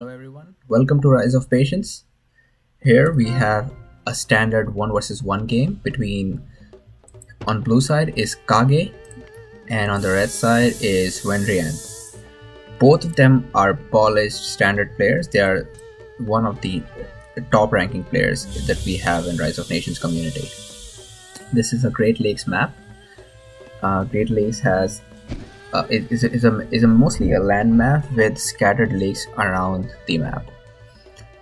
Hello everyone, welcome to Rise of Patience. Here we have a standard 1 versus 1 game between, on blue side is Kage and on the red side is Vandrien. Both of them are polished standard players. They are one of the top ranking players that we have in Rise of Nations community. This is a Great Lakes map. Great Lakes has is mostly a land map with scattered lakes around the map,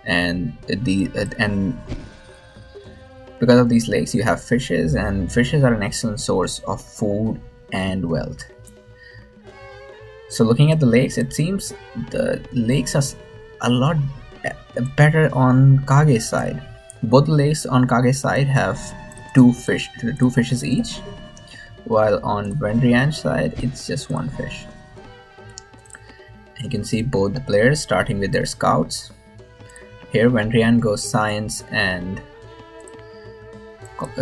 and because of these lakes you have fishes, and fishes are an excellent source of food and wealth. So looking at the lakes, it seems the lakes are a lot better on Kage's side. Both lakes on Kage's side have two fishes each, while on Vandrien's side it's just one fish. You can see both the players starting with their scouts. Here Vandrien goes science and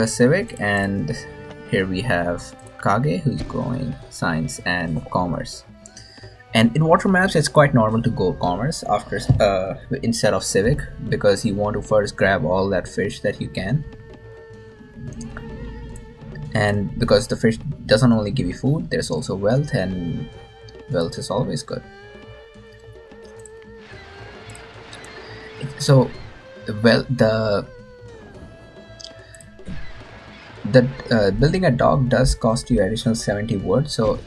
civic, and here we have Kage who's going science and commerce. And in water maps it's quite normal to go commerce after instead of civic, because you want to first grab all that fish that you can. And because the fish doesn't only give you food, there's also wealth, and wealth is always good. So, well, the building a dock does cost you additional 70 wood. So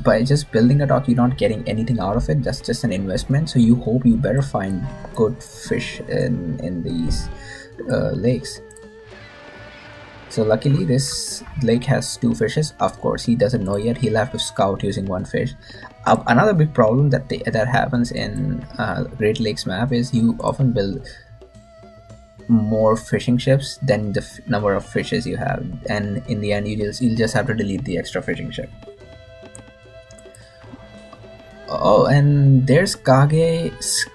by just building a dock, you're not getting anything out of it. That's just an investment. So you hope you better find good fish in these lakes. So luckily this lake has two fishes. Of course he doesn't know yet, he'll have to scout using one fish. Another big problem that happens in Great Lakes map is you often build more fishing ships than the number of fishes you have, and in the end you'll just have to delete the extra fishing ship. Oh, and there's Kage.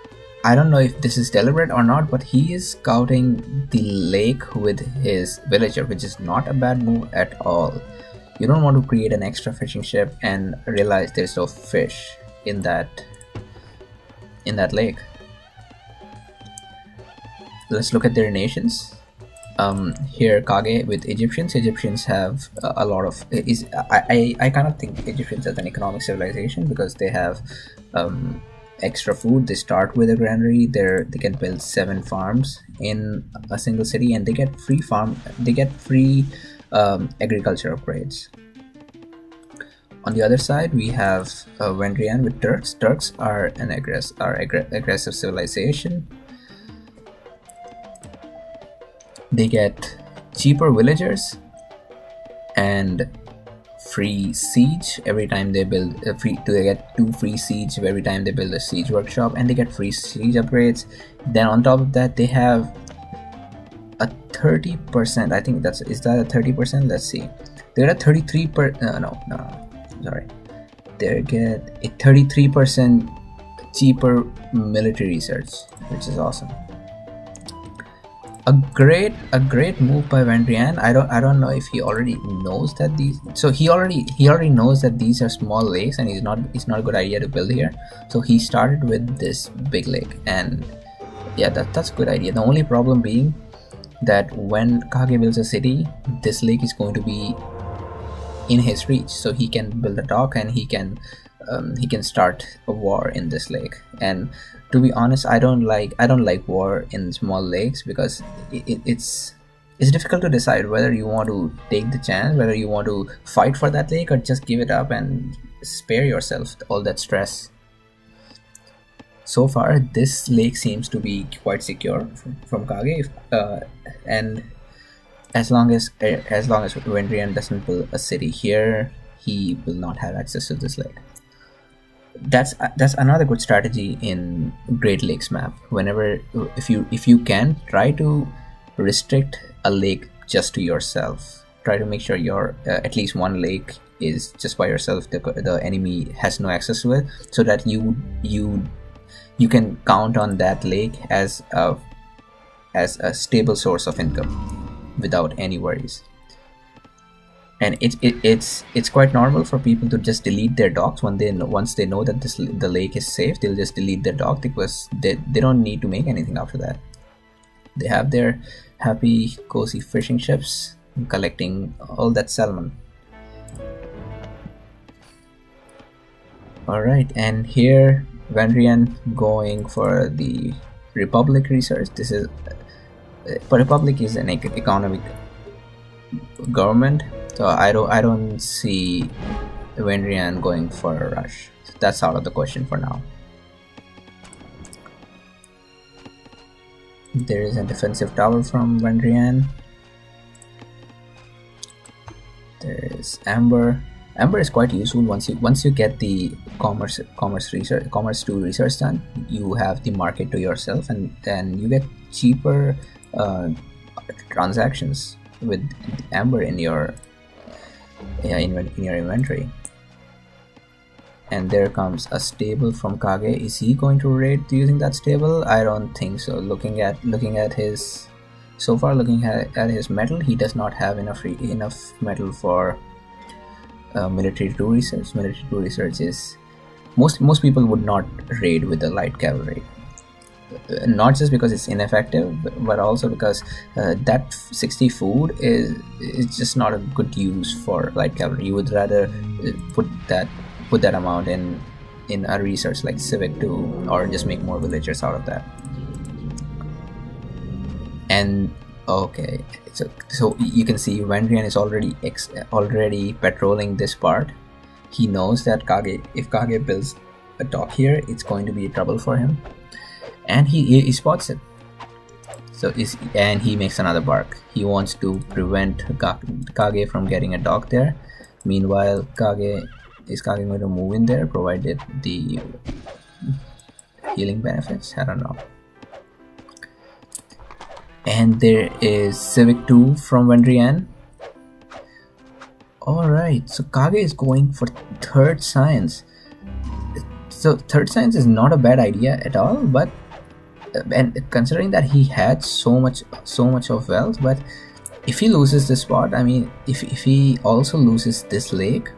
I don't know if this is deliberate or not, but he is scouting the lake with his villager, which is not a bad move at all. You don't want to create an extra fishing ship and realize there's no fish in that lake. Let's look at their nations. Here Kage with Egyptians. Egyptians have a lot of I kind of think Egyptians as an economic civilization because they have extra food. They start with a granary. They can build 7 farms in a single city, and they get free agriculture upgrades. On the other side we have Vandrien with Turks. Turks are an aggressive civilization. They get cheaper villagers and free siege every time they build they get 2 free siege every time they build a siege workshop, and they get free siege upgrades. Then on top of that they have a 30%, I think is that a 30%? Let's see, they get a 33% they get a 33% cheaper military research, which is awesome. A great move by Vandrien. I don't know if he already knows that he already knows that these are small lakes, and it's not a good idea to build here. So he started with this big lake, and yeah, that's a good idea. The only problem being that when Kage builds a city, this lake is going to be in his reach, so he can build a dock and he can start a war in this lake. And to be honest, I don't like war in small lakes, because it's difficult to decide whether you want to take the chance, whether you want to fight for that lake, or just give it up and spare yourself all that stress. So far this lake seems to be quite secure from Kage, and as long as Vandrien doesn't build a city here, he will not have access to this lake. That's another good strategy in Great Lakes map. Whenever if you can, try to restrict a lake just to yourself. Try to make sure your at least one lake is just by yourself. The enemy has no access to it, so that you can count on that lake as a stable source of income without any worries. And it's quite normal for people to just delete their docks when once they know that the lake is safe. They'll just delete their dock because they don't need to make anything after that. They have their happy cozy fishing ships collecting all that salmon. All right, and here Vandrien going for the Republic research. This is but Republic is an economic government, so I don't see Vandrien going for a rush. So that's out of the question for now. There is a defensive tower from Vandrien. There is Amber. Amber is quite useful once you get the commerce 2 research done. You have the market to yourself, and you get cheaper transactions with Amber in your inventory. And there comes a stable from Kage. Is he going to raid using that stable? I don't think so. Looking at his metal, he does not have enough metal for military 2 research. Military 2 research is most people would not raid with the light cavalry. Not just because it's ineffective, but also because that 60 food is just not a good use for light cavalry. You would rather put that amount in a research like Civic 2, or just make more villagers out of that. And okay, so you can see Vandrien is already patrolling this part. He knows that if Kage builds a dock here, it's going to be trouble for him, and he spots it. And he makes another bark. He wants to prevent Kage from getting a dock there. Meanwhile, is Kage going to move in there, provided the healing benefits? I don't know. And there is Civic 2 from Vandrien. Alright, so Kage is going for third science. So third science is not a bad idea at all, but and considering that he had so much of wealth, but if he loses this spot, I mean, if he also loses this lake,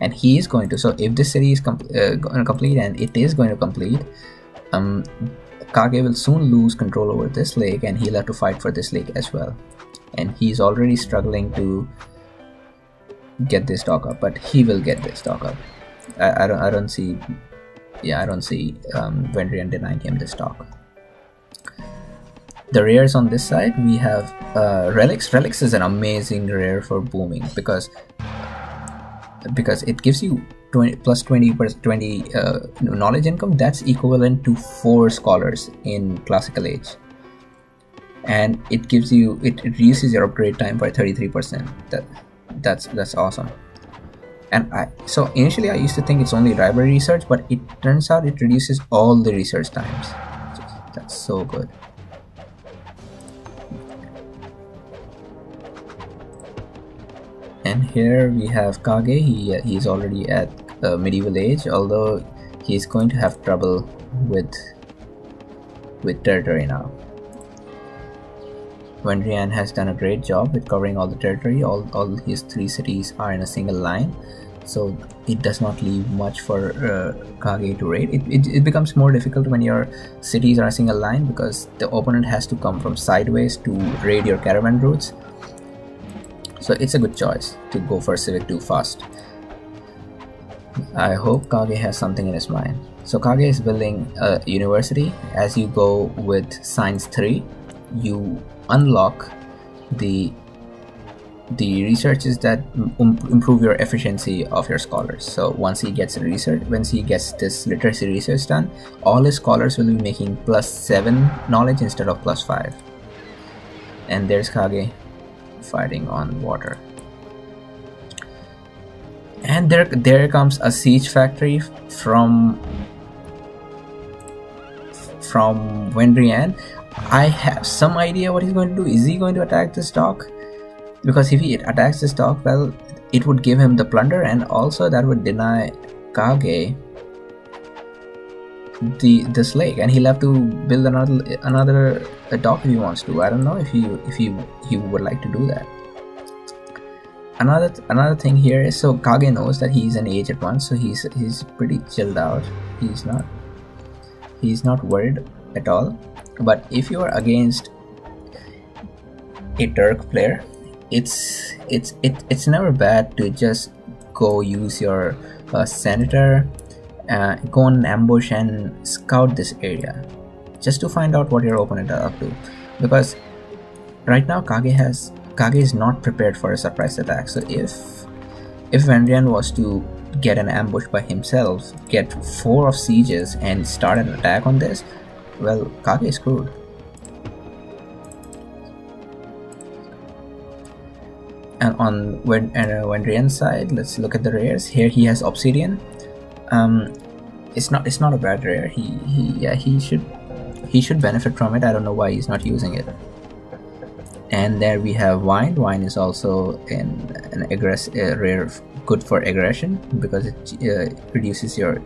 and he is going to, so if this city is going to complete, and it is going to complete, Kage will soon lose control over this lake, and he'll have to fight for this lake as well. And he's already struggling to get this dock up, but he will get this dock up. I don't see Vandrien denying him this dock. The rares on this side, we have relics. Relics is an amazing rare for booming because it gives you 20 knowledge income. That's equivalent to 4 scholars in classical age, and it reduces your upgrade time by 33%. That's awesome. And so initially I used to think it's only library research, but it turns out it reduces all the research times. That's so good. And here we have Kage. He's already at medieval age, although he's going to have trouble with territory now. Vandrien has done a great job with covering all the territory. All his 3 cities are in a single line, so it does not leave much for Kage to raid. It becomes more difficult when your cities are a single line, because the opponent has to come from sideways to raid your caravan routes. So it's a good choice to go for Civic 2 fast. I hope Kage has something in his mind. So Kage is building a university. As you go with Science 3, you unlock the researches that improve your efficiency of your scholars. So once he gets this literacy research done, all his scholars will be making +7 knowledge instead of +5. And there's Kage fighting on water. And there comes a siege factory from Vandrien. I have some idea what he's going to do. Is he going to attack this dock? Because if he attacks this dock, well, it would give him the plunder, and also that would deny Kage this lake, and he'll have to build another dock if he wants to. I don't know if he would like to do that. Another thing here is, so Kage knows that he's an age advance, so he's pretty chilled out. He's not worried at all. But if you are against a Turk player, it's never bad to just go use your senator, go on an ambush and scout this area, just to find out what your opponent are up to. Because right now Kage is not prepared for a surprise attack. So if Vandrien was to get an ambush by himself, get 4 of sieges and start an attack on this, well, Kage is screwed. And on Vandrien's side, let's look at the rares. Here he has Obsidian. It's not a bad rare. He should benefit from it. I don't know why he's not using it. And there we have Wine. Wine is also an rare, good for aggression, because it reduces your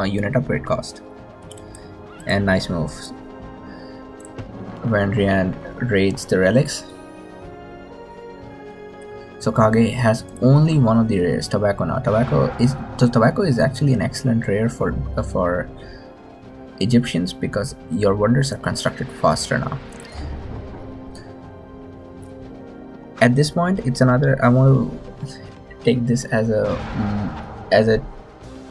unit upgrade cost. And nice moves. Vandrien raids the relics. So Kage has only one of the rares, Tobacco now. Tobacco is actually an excellent rare for Egyptians, because your wonders are constructed faster now. At this point, it's another. I want to take this as a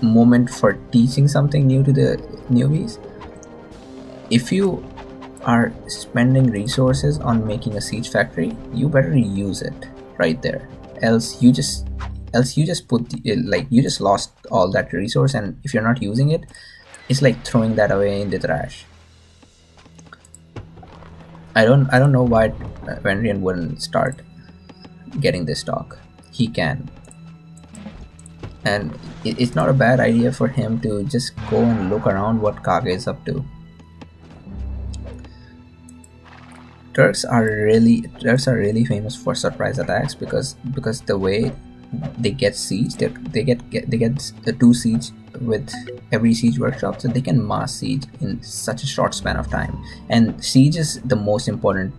moment for teaching something new to the newbies. If you are spending resources on making a siege factory, you better use it right there. Else you just put you just lost all that resource, and if you're not using it, it's like throwing that away in the trash. I don't know why Vandrien wouldn't start getting this stock. He can, and it's not a bad idea for him to just go and look around what Kage is up to. Turks are really famous for surprise attacks, because the way they get siege, they get the 2 siege with every siege workshop, so they can mass siege in such a short span of time. And siege is the most important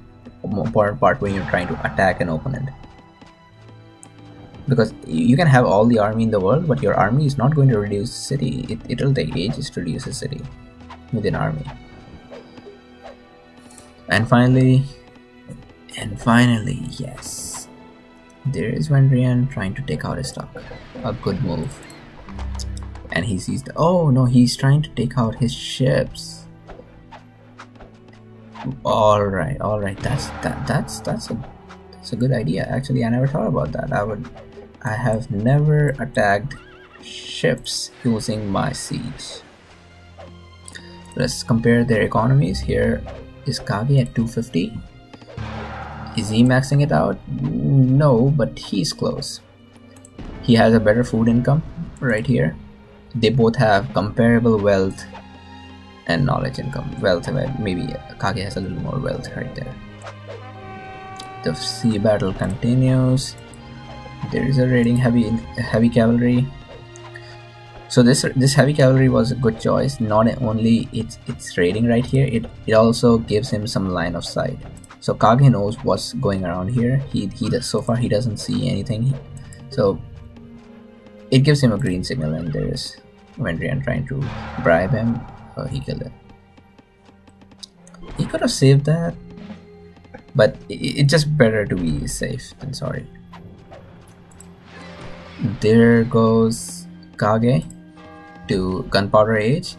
part when you're trying to attack an opponent, because you can have all the army in the world, but your army is not going to reduce the city. It'll take ages to reduce a city with an army. And finally, yes, there is Vandrien trying to take out his stock. A good move. And he sees oh no, he's trying to take out his ships. All right. That's a good idea. Actually, I never thought about that. I have never attacked ships using my siege. Let's compare their economies. Here is Kage at 250. Is he maxing it out? No, but he's close. He has a better food income right here. They both have comparable wealth and knowledge income. Wealth, maybe Kage has a little more wealth right there. The sea battle continues. There is a raiding heavy cavalry. So this heavy cavalry was a good choice. Not only it's raiding right here, it also gives him some line of sight. So Kage knows what's going around here. He does, so far he doesn't see anything. So it gives him a green signal, and there's Vandrien trying to bribe him. Oh, he killed it. He could have saved that, but it's just better to be safe than sorry. There goes Kage to Gunpowder Age.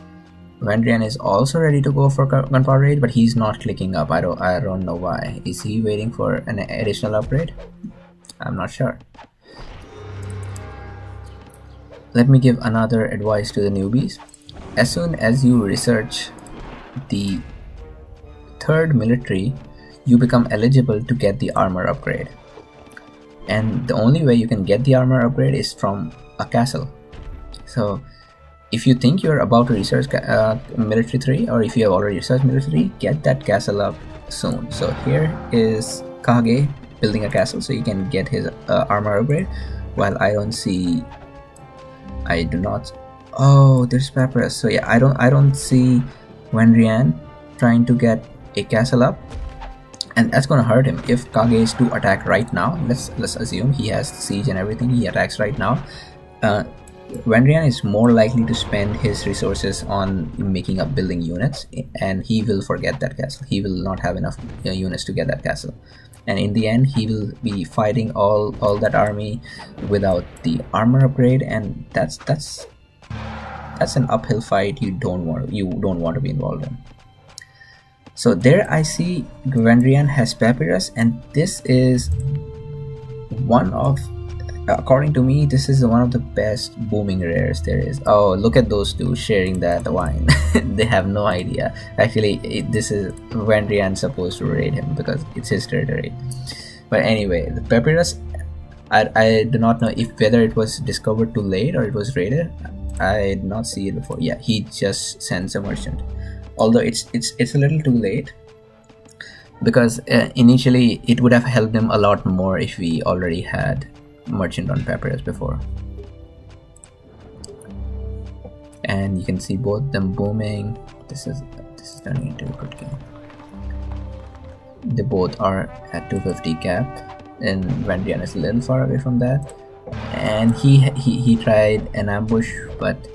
Vandrien is also ready to go for Gunpowder Age, but he's not clicking up. I don't know why. Is he waiting for an additional upgrade? I'm not sure. Let me give another advice to the newbies. As soon as you research the 3rd military, you become eligible to get the armor upgrade. And the only way you can get the armor upgrade is from a castle. So if you think you're about to research military 3, or if you have already researched military 3, get that castle up soon. So here is Kage building a castle so he can get his armor upgrade, while I do not. Oh, there's Papyrus. So yeah, I don't see Vandrien trying to get a castle up. and that's gonna hurt him. If Kage is to attack right now, let's assume he has siege and everything, he attacks right now, Vandrien is more likely to spend his resources on making up building units, and he will forget that castle. He will not have enough units to get that castle, and in the end he will be fighting all that army without the armor upgrade, and that's an uphill fight you don't want to be involved in. So there I see Vandrien has Papyrus, and this is one of, according to me, this is one of the best booming rares there is. Oh, look at those two sharing that wine. They have no idea. Actually, this is Vandrien supposed to raid him because it's his territory. But anyway, the Papyrus, I do not know whether it was discovered too late or it was raided. I did not see it before. Yeah, he just sends a merchant. Although it's a little too late, because initially it would have helped him a lot more if we already had merchant on Papyrus before. And you can see both them booming. This is turning into a good game. They both are at 250 cap, and Vandrien is a little far away from that. And he tried an ambush, but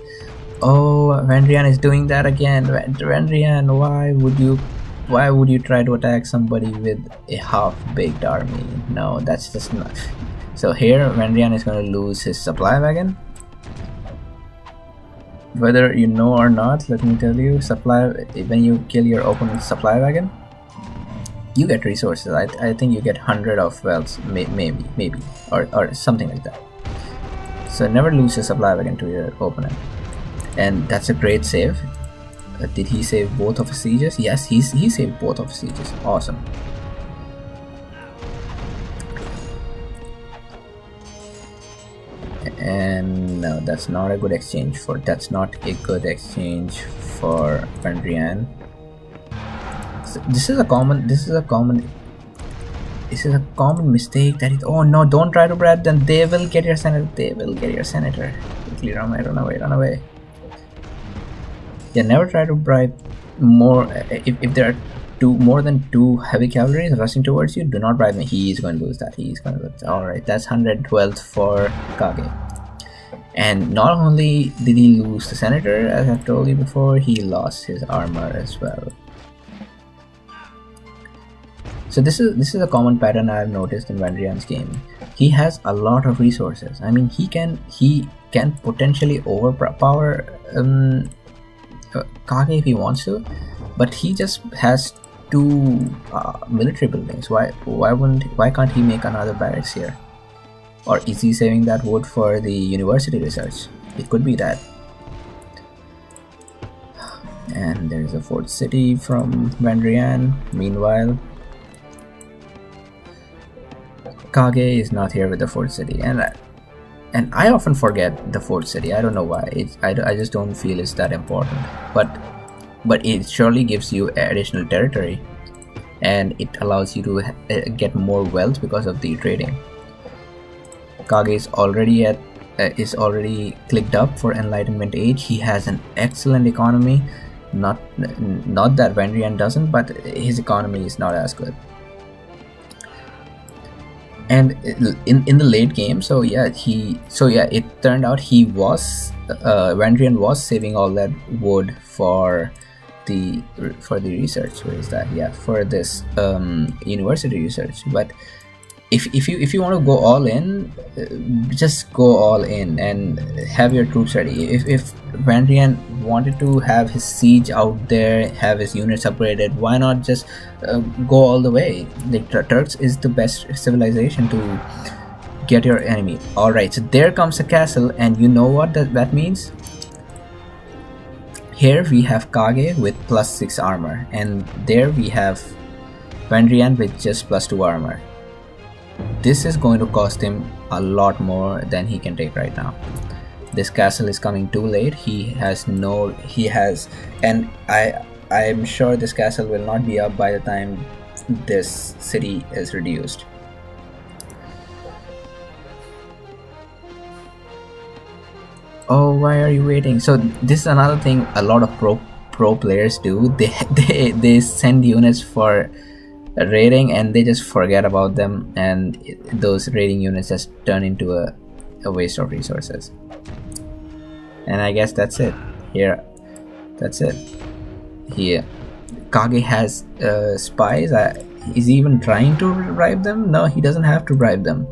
oh, Vandrien is doing that again. Vandrien, why would you try to attack somebody with a half-baked army? No, that's just not. So here Vandrien is going to lose his supply wagon. Whether you know or not, let me tell you, when you kill your opponent's supply wagon, you get resources. I think you get 100 of wealth, maybe, or something like that. So never lose your supply wagon to your opponent. And that's a great save. Did he save both of his sieges? Yes, he saved both of his sieges. Awesome. And no, that's not a good exchange for Vandrien. So this is a common mistake that oh no, don't try to Brad, then they will get your senator. Quickly run away. Yeah, never try to bribe more. If there are more than two heavy cavalry rushing towards you, do not bribe me. He is going to lose that. Alright, that's 112 for Kage. And not only did he lose the senator, as I've told you before, he lost his armor as well. So this is a common pattern I've noticed in Vandrien's game. He has a lot of resources. I mean, he can potentially overpower Kage if he wants to, but he just has two military buildings. Why can't he make another barracks here? Or is he saving that wood for the university research? It could be that. And there's a fort city from Vandrien. Meanwhile, Kage is not here with the fort city, and I often forget the fort city. I don't know why. I just don't feel it's that important. But it surely gives you additional territory, and it allows you to get more wealth because of the trading. Kage is already clicked up for Enlightenment Age. He has an excellent economy. Not that Vandrien doesn't, but his economy is not as good. And in the late game, it turned out Vandrien was saving all that wood for the research. Where is that? Yeah, for this university research. But if you want to go all in, just go all in and have your troops ready. If Vandrien wanted to have his siege out there, have his units upgraded, why not just go all the way? The Turks is the best civilization to get your enemy. Alright, so there comes a castle, and you know what that means? Here we have Kage with +6 armor, and there we have Vandrien with just +2 armor. This is going to cost him a lot more than he can take right now. This castle is coming too late. And I'm sure this castle will not be up by the time this city is reduced. Oh, why are you waiting? So this is another thing a lot of pro players do. They send units for raiding, and they just forget about them, and those raiding units just turn into a waste of resources. And I guess that's it. Here, that's it. Here, Kage has spies. Is he even trying to bribe them? No, he doesn't have to bribe them.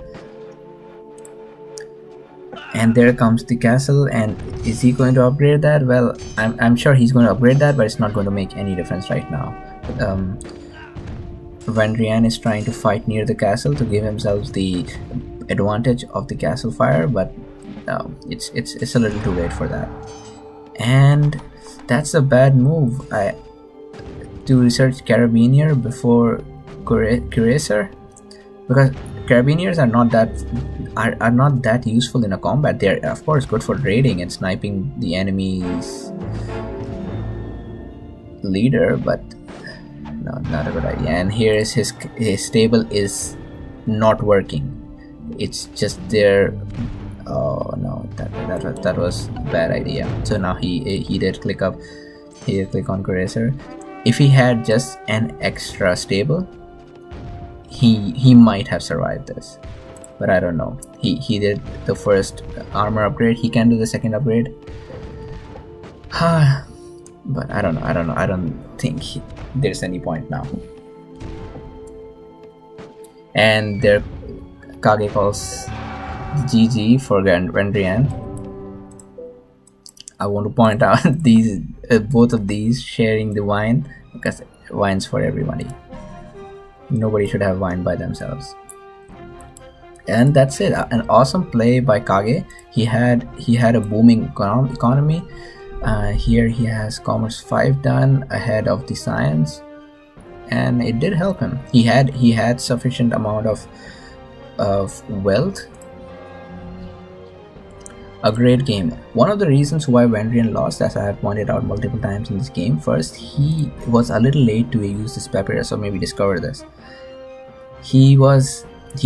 And there comes the castle, and is he going to upgrade that? Well, I'm sure he's going to upgrade that, but it's not going to make any difference right now. Vandrien is trying to fight near the castle to give himself the advantage of the castle fire, but no, it's a little too late for that. And that's a bad move. To research Carabinier before Cuirassier, because Carabiniers are not that useful in a combat. They're of course good for raiding and sniping the enemy's leader, but no, not a good idea. And here is his stable is not working. It's just there. Oh no, that was a bad idea. So now he did click up. He did click on Cuirassier. If he had just an extra stable, he might have survived this, but I don't know. He did the first armor upgrade. He can do the second upgrade. But I don't know. I don't think there's any point now. And there, Kage calls GG for Vandrien. I want to point out these both of these sharing the wine, because wine's for everybody. Nobody should have wine by themselves. And that's it. An awesome play by Kage. He had a booming economy. Here he has commerce 5 done ahead of the science, and it did help him. He had sufficient amount of wealth. A great game. One of the reasons why Vandrien lost, as I have pointed out multiple times in this game, first, he was a little late to use this papyrus, or maybe discover this. He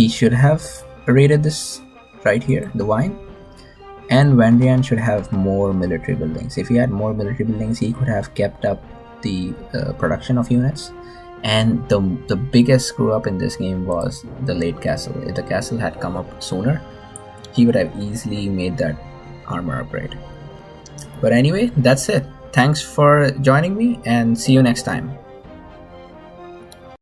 should have raided this right here, the wine, and Vandrien should have more military buildings. If he had more military buildings, he could have kept up the production of units. And the biggest screw up in this game was the late castle. If the castle had come up sooner, he would have easily made that armor upgrade. But anyway, that's it. Thanks for joining me, and see you next time.